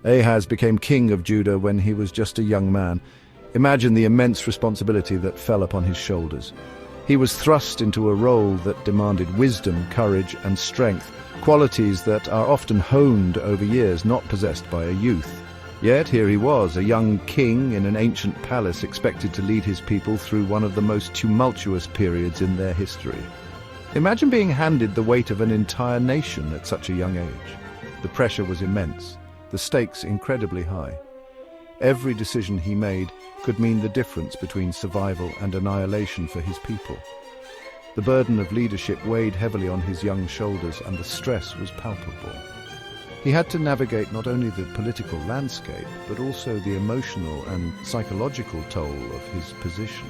Ahaz became king of Judah when he was just a young man. Imagine the immense responsibility that fell upon his shoulders. He was thrust into a role that demanded wisdom, courage, and strength, qualities that are often honed over years, not possessed by a youth. Yet here he was, a young king in an ancient palace, expected to lead his people through one of the most tumultuous periods in their history. Imagine being handed the weight of an entire nation at such a young age. The pressure was immense, the stakes incredibly high. Every decision he made could mean the difference between survival and annihilation for his people. The burden of leadership weighed heavily on his young shoulders, and the stress was palpable. He had to navigate not only the political landscape, but also the emotional and psychological toll of his position.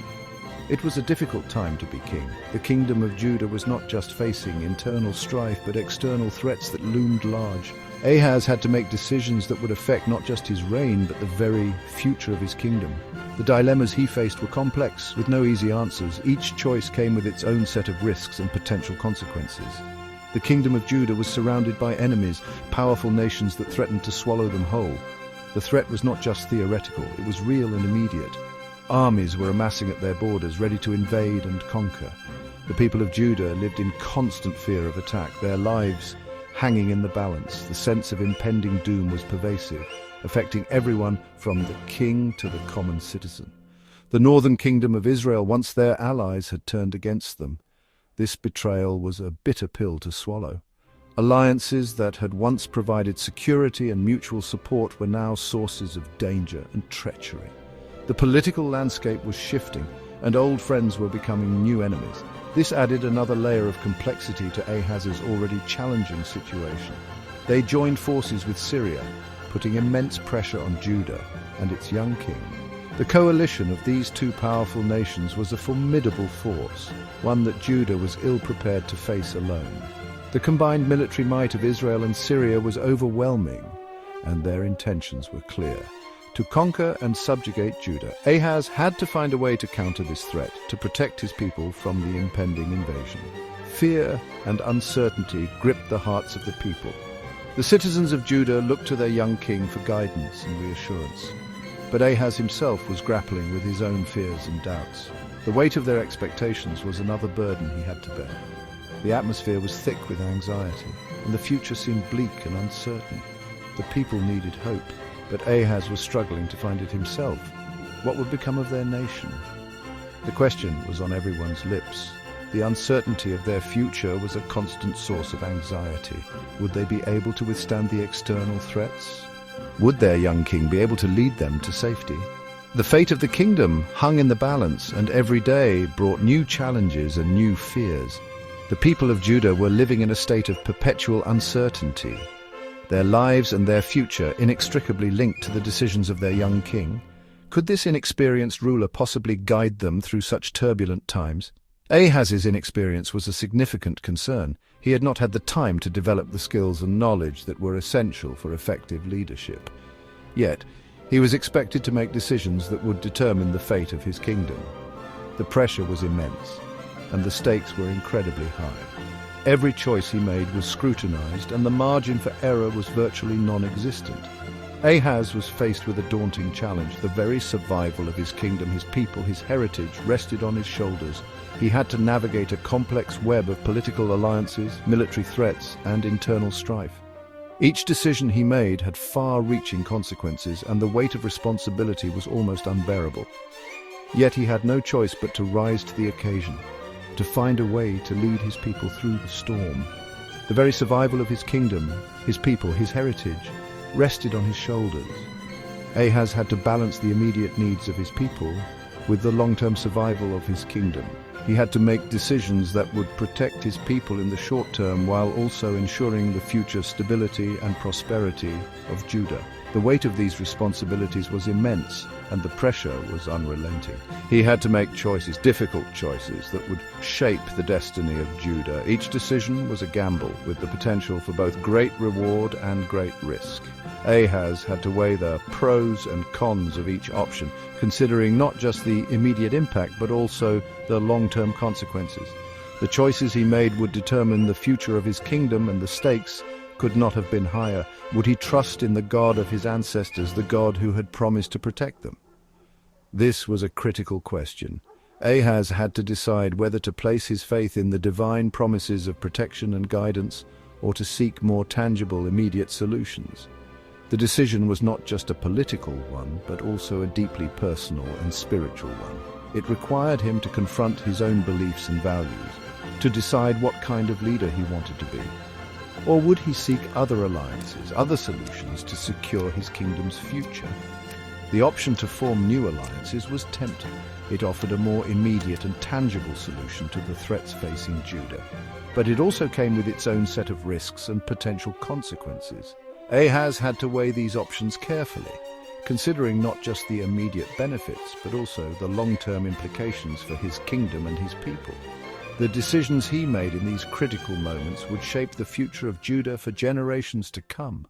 It was a difficult time to be king. The kingdom of Judah was not just facing internal strife, but external threats that loomed large. Ahaz had to make decisions that would affect not just his reign, but the very future of his kingdom. The dilemmas he faced were complex, with no easy answers. Each choice came with its own set of risks and potential consequences. The kingdom of Judah was surrounded by enemies, powerful nations that threatened to swallow them whole. The threat was not just theoretical, it was real and immediate. Armies were amassing at their borders, ready to invade and conquer. The people of Judah lived in constant fear of attack, their lives hanging in the balance. The sense of impending doom was pervasive, affecting everyone from the king to the common citizen. The northern kingdom of Israel, once their allies, had turned against them. This betrayal was a bitter pill to swallow. Alliances that had once provided security and mutual support were now sources of danger and treachery. The political landscape was shifting, and old friends were becoming new enemies. This added another layer of complexity to Ahaz's already challenging situation. They joined forces with Syria, putting immense pressure on Judah and its young king. The coalition of these two powerful nations was a formidable force, one that Judah was ill-prepared to face alone. The combined military might of Israel and Syria was overwhelming, and their intentions were clear. To conquer and subjugate Judah, Ahaz had to find a way to counter this threat, to protect his people from the impending invasion. Fear and uncertainty gripped the hearts of the people. The citizens of Judah looked to their young king for guidance and reassurance. But Ahaz himself was grappling with his own fears and doubts. The weight of their expectations was another burden he had to bear. The atmosphere was thick with anxiety, and the future seemed bleak and uncertain. The people needed hope, but Ahaz was struggling to find it himself. What would become of their nation? The question was on everyone's lips. The uncertainty of their future was a constant source of anxiety. Would they be able to withstand the external threats? Would their young king be able to lead them to safety? The fate of the kingdom hung in the balance, and every day brought new challenges and new fears. The people of Judah were living in a state of perpetual uncertainty, their lives and their future inextricably linked to the decisions of their young king. Could this inexperienced ruler possibly guide them through such turbulent times? Ahaz's inexperience was a significant concern. He had not had the time to develop the skills and knowledge that were essential for effective leadership. Yet, he was expected to make decisions that would determine the fate of his kingdom. The pressure was immense, and the stakes were incredibly high. Every choice he made was scrutinized, and the margin for error was virtually non-existent. Ahaz was faced with a daunting challenge. The very survival of his kingdom, his people, his heritage rested on his shoulders. He had to navigate a complex web of political alliances, military threats, and internal strife. Each decision he made had far-reaching consequences, and the weight of responsibility was almost unbearable. Yet he had no choice but to rise to the occasion, to find a way to lead his people through the storm. The very survival of his kingdom, his people, his heritage, rested on his shoulders. Ahaz had to balance the immediate needs of his people with the long-term survival of his kingdom. He had to make decisions that would protect his people in the short term while also ensuring the future stability and prosperity of Judah. The weight of these responsibilities was immense, and the pressure was unrelenting. He had to make choices, difficult choices, that would shape the destiny of Judah. Each decision was a gamble, with the potential for both great reward and great risk. Ahaz had to weigh the pros and cons of each option, considering not just the immediate impact, but also the long-term consequences. The choices he made would determine the future of his kingdom, and the stakes could not have been higher. Would he trust in the God of his ancestors, the God who had promised to protect them? This was a critical question. Ahaz had to decide whether to place his faith in the divine promises of protection and guidance, or to seek more tangible, immediate solutions. The decision was not just a political one, but also a deeply personal and spiritual one. It required him to confront his own beliefs and values, to decide what kind of leader he wanted to be. Or would he seek other alliances, other solutions to secure his kingdom's future? The option to form new alliances was tempting. It offered a more immediate and tangible solution to the threats facing Judah. But it also came with its own set of risks and potential consequences. Ahaz had to weigh these options carefully, considering not just the immediate benefits, but also the long-term implications for his kingdom and his people. The decisions he made in these critical moments would shape the future of Judah for generations to come.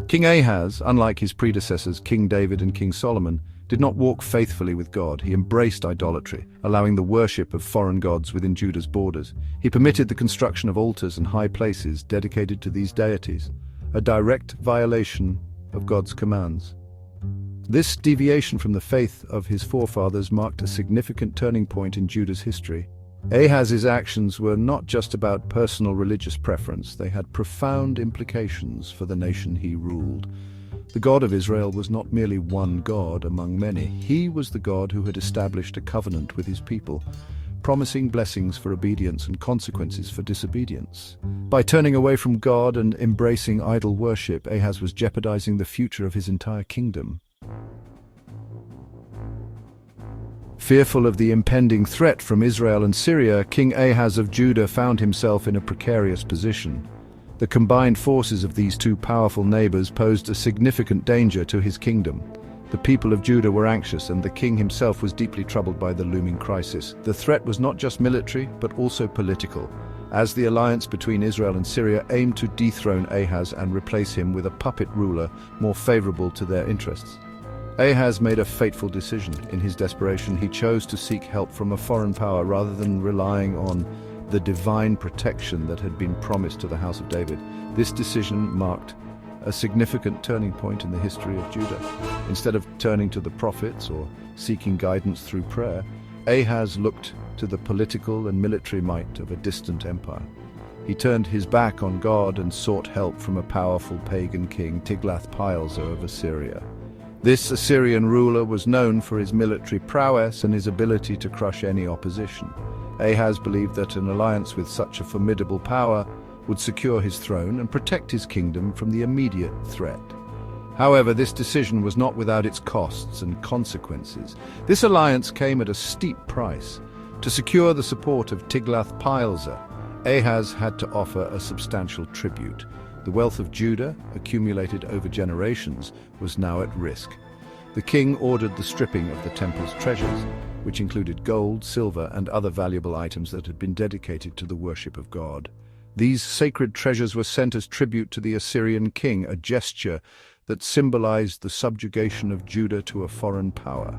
King Ahaz, unlike his predecessors King David and King Solomon, did not walk faithfully with God. He embraced idolatry, allowing the worship of foreign gods within Judah's borders. He permitted the construction of altars and high places dedicated to these deities, a direct violation of God's commands. This deviation from the faith of his forefathers marked a significant turning point in Judah's history. Ahaz's actions were not just about personal religious preference, they had profound implications for the nation he ruled. The God of Israel was not merely one God among many. He was the God who had established a covenant with his people, promising blessings for obedience and consequences for disobedience. By turning away from God and embracing idol worship, Ahaz was jeopardizing the future of his entire kingdom. Fearful of the impending threat from Israel and Syria, King Ahaz of Judah found himself in a precarious position. The combined forces of these two powerful neighbors posed a significant danger to his kingdom. The people of Judah were anxious, and the king himself was deeply troubled by the looming crisis. The threat was not just military, but also political, as the alliance between Israel and Syria aimed to dethrone Ahaz and replace him with a puppet ruler more favorable to their interests. Ahaz made a fateful decision. In his desperation, he chose to seek help from a foreign power rather than relying on the divine protection that had been promised to the house of David. This decision marked a significant turning point in the history of Judah. Instead of turning to the prophets or seeking guidance through prayer, Ahaz looked to the political and military might of a distant empire. He turned his back on God and sought help from a powerful pagan king, Tiglath-Pileser of Assyria. This Assyrian ruler was known for his military prowess and his ability to crush any opposition. Ahaz believed that an alliance with such a formidable power would secure his throne and protect his kingdom from the immediate threat. However, this decision was not without its costs and consequences. This alliance came at a steep price. To secure the support of Tiglath-Pileser, Ahaz had to offer a substantial tribute. The wealth of Judah, accumulated over generations, was now at risk. The king ordered the stripping of the temple's treasures, which included gold, silver, and other valuable items that had been dedicated to the worship of God. These sacred treasures were sent as tribute to the Assyrian king, a gesture that symbolized the subjugation of Judah to a foreign power.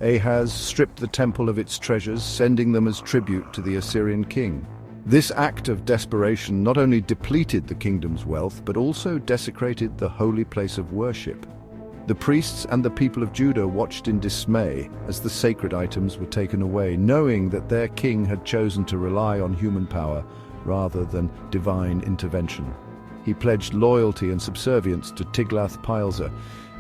Ahaz stripped the temple of its treasures, sending them as tribute to the Assyrian king. This act of desperation not only depleted the kingdom's wealth, but also desecrated the holy place of worship. The priests and the people of Judah watched in dismay as the sacred items were taken away, knowing that their king had chosen to rely on human power rather than divine intervention. He pledged loyalty and subservience to Tiglath-Pileser,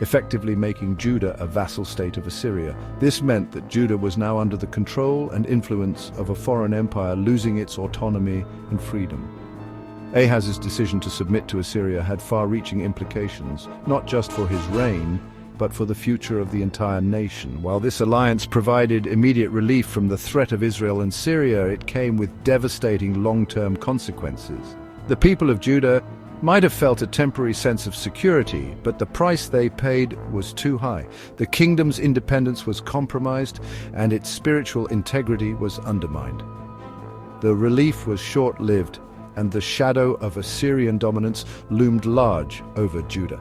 effectively making Judah a vassal state of Assyria. This meant that Judah was now under the control and influence of a foreign empire, losing its autonomy and freedom. Ahaz's decision to submit to Assyria had far-reaching implications, not just for his reign, but for the future of the entire nation. While this alliance provided immediate relief from the threat of Israel and Syria, it came with devastating long-term consequences. The people of Judah might have felt a temporary sense of security, but the price they paid was too high. The kingdom's independence was compromised, and its spiritual integrity was undermined. The relief was short-lived, and the shadow of Assyrian dominance loomed large over Judah.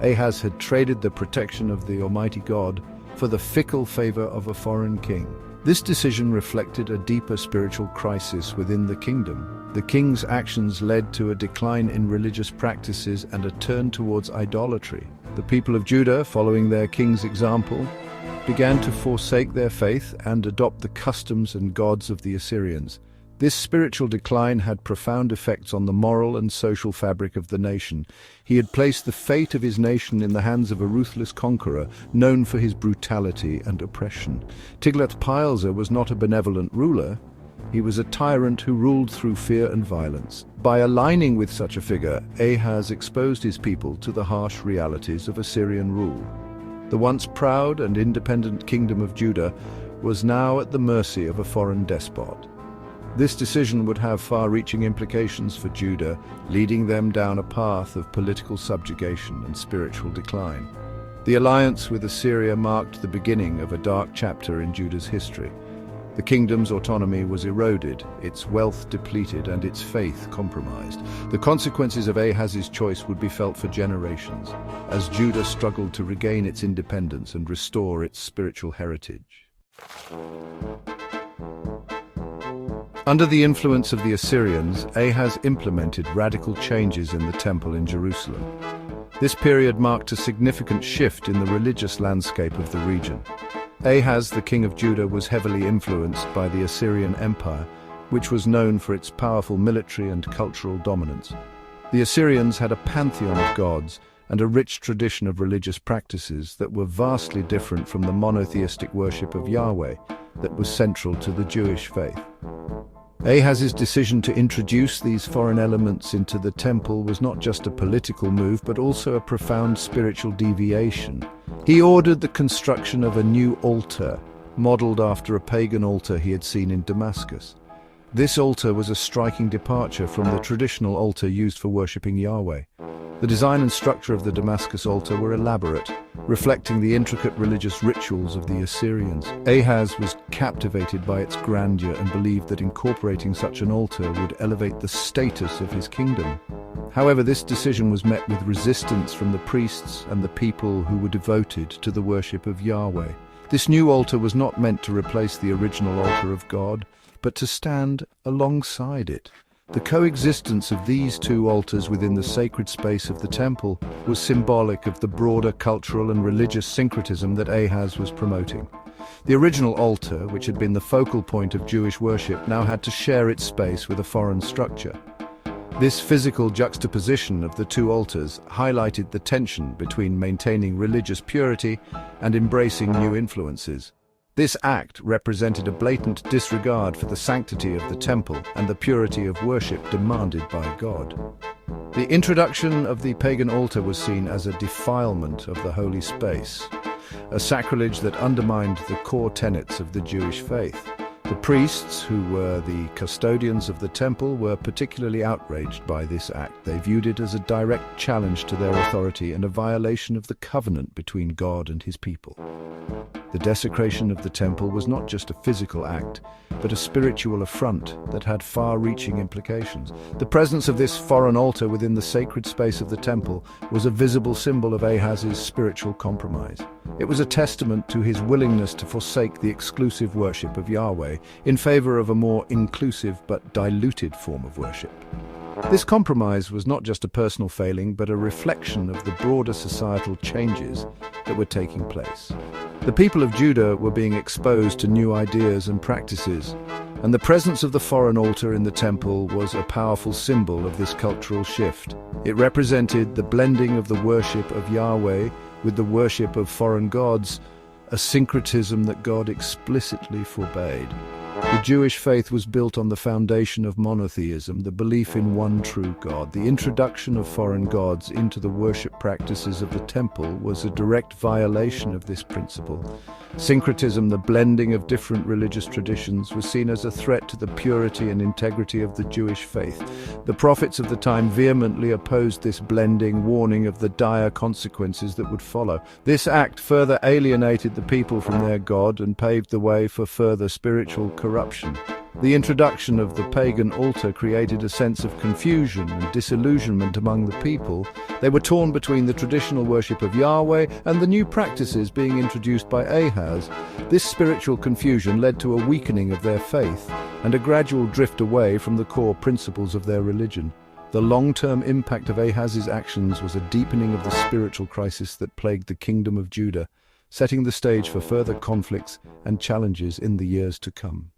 Ahaz had traded the protection of the Almighty God for the fickle favor of a foreign king. This decision reflected a deeper spiritual crisis within the kingdom. The king's actions led to a decline in religious practices and a turn towards idolatry. The people of Judah, following their king's example, began to forsake their faith and adopt the customs and gods of the Assyrians. This spiritual decline had profound effects on the moral and social fabric of the nation. He had placed the fate of his nation in the hands of a ruthless conqueror, known for his brutality and oppression. Tiglath-Pileser was not a benevolent ruler. He was a tyrant who ruled through fear and violence. By aligning with such a figure, Ahaz exposed his people to the harsh realities of Assyrian rule. The once proud and independent kingdom of Judah was now at the mercy of a foreign despot. This decision would have far-reaching implications for Judah, leading them down a path of political subjugation and spiritual decline. The alliance with Assyria marked the beginning of a dark chapter in Judah's history. The kingdom's autonomy was eroded, its wealth depleted, and its faith compromised. The consequences of Ahaz's choice would be felt for generations, as Judah struggled to regain its independence and restore its spiritual heritage. Under the influence of the Assyrians, Ahaz implemented radical changes in the temple in Jerusalem. This period marked a significant shift in the religious landscape of the region. Ahaz, the king of Judah, was heavily influenced by the Assyrian Empire, which was known for its powerful military and cultural dominance. The Assyrians had a pantheon of gods and a rich tradition of religious practices that were vastly different from the monotheistic worship of Yahweh that was central to the Jewish faith. Ahaz's decision to introduce these foreign elements into the temple was not just a political move, but also a profound spiritual deviation. He ordered the construction of a new altar, modeled after a pagan altar he had seen in Damascus. This altar was a striking departure from the traditional altar used for worshipping Yahweh. The design and structure of the Damascus altar were elaborate, reflecting the intricate religious rituals of the Assyrians. Ahaz was captivated by its grandeur and believed that incorporating such an altar would elevate the status of his kingdom. However, this decision was met with resistance from the priests and the people who were devoted to the worship of Yahweh. This new altar was not meant to replace the original altar of God, but to stand alongside it. The coexistence of these two altars within the sacred space of the temple was symbolic of the broader cultural and religious syncretism that Ahaz was promoting. The original altar, which had been the focal point of Jewish worship, now had to share its space with a foreign structure. This physical juxtaposition of the two altars highlighted the tension between maintaining religious purity and embracing new influences. This act represented a blatant disregard for the sanctity of the temple and the purity of worship demanded by God. The introduction of the pagan altar was seen as a defilement of the holy space, a sacrilege that undermined the core tenets of the Jewish faith. The priests, who were the custodians of the temple, were particularly outraged by this act. They viewed it as a direct challenge to their authority and a violation of the covenant between God and his people. The desecration of the temple was not just a physical act, but a spiritual affront that had far-reaching implications. The presence of this foreign altar within the sacred space of the temple was a visible symbol of Ahaz's spiritual compromise. It was a testament to his willingness to forsake the exclusive worship of Yahweh in favor of a more inclusive but diluted form of worship. This compromise was not just a personal failing, but a reflection of the broader societal changes that were taking place. The people of Judah were being exposed to new ideas and practices, and the presence of the foreign altar in the temple was a powerful symbol of this cultural shift. It represented the blending of the worship of Yahweh with the worship of foreign gods, a syncretism that God explicitly forbade. The Jewish faith was built on the foundation of monotheism, the belief in one true God. The introduction of foreign gods into the worship practices of the temple was a direct violation of this principle. Syncretism, the blending of different religious traditions, was seen as a threat to the purity and integrity of the Jewish faith. The prophets of the time vehemently opposed this blending, warning of the dire consequences that would follow. This act further alienated the people from their God and paved the way for further spiritual corruption. The introduction of the pagan altar created a sense of confusion and disillusionment among the people. They were torn between the traditional worship of Yahweh and the new practices being introduced by Ahaz. This spiritual confusion led to a weakening of their faith and a gradual drift away from the core principles of their religion. The long-term impact of Ahaz's actions was a deepening of the spiritual crisis that plagued the kingdom of Judah, setting the stage for further conflicts and challenges in the years to come.